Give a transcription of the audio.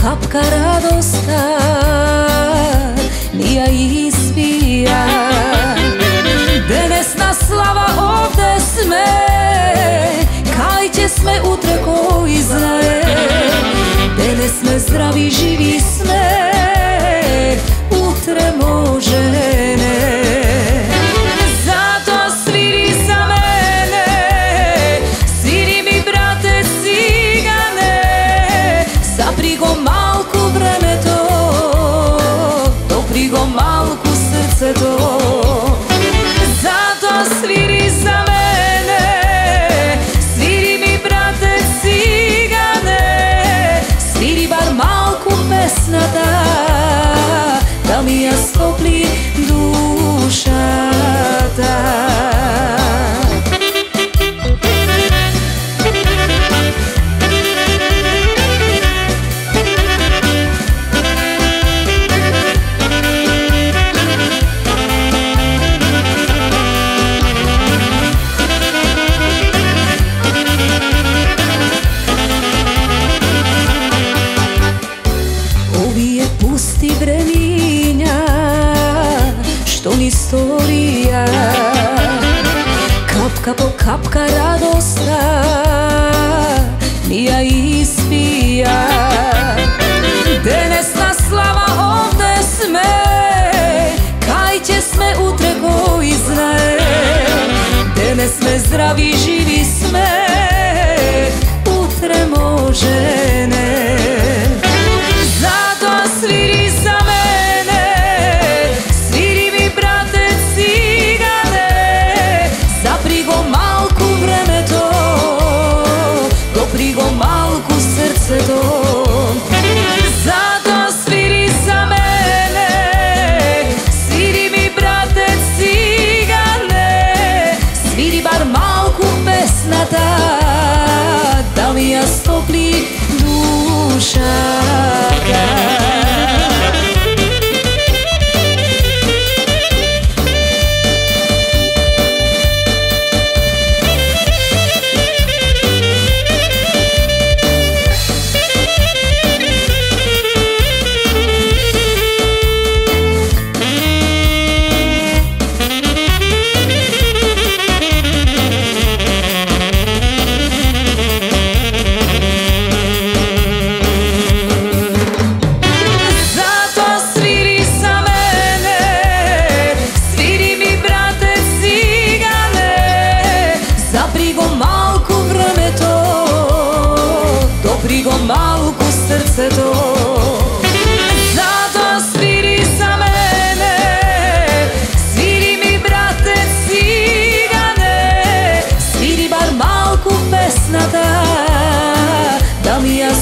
kapka radosta mi ja ispija. Denesna slava ovde sme, kaj će sme utre koji znaje. Denes sme zdravi živi sme, utre može ne. Zato sviri za mene, sviri mi brate cigane, zaprigo malku vreme to, doprigo malku srce to. Zato sviri za mene, sviri mi brate cigane, sviri bar malku pesnata, da mi ja stopli duša ta. Pusti vreminja, što ni storija, kapka po kapka radosta mi ja ispija. Denesna slava ovde sme, kaj će sme utre koji znaje. Denes sme zdravi živi sme, utre može ne. Sviri za mene, sviri mi brate cigane, zaprigo malku vreme to, doprigo malku srce to. Zato sviri za mene, sviri mi brate cigane, sviri bar malku pesnata, da mi ja stopli duša ta. Doprigo malku srce to. Zato sviri za mene, sviri mi brate cigane, sviri bar malku pesnata, da mi ja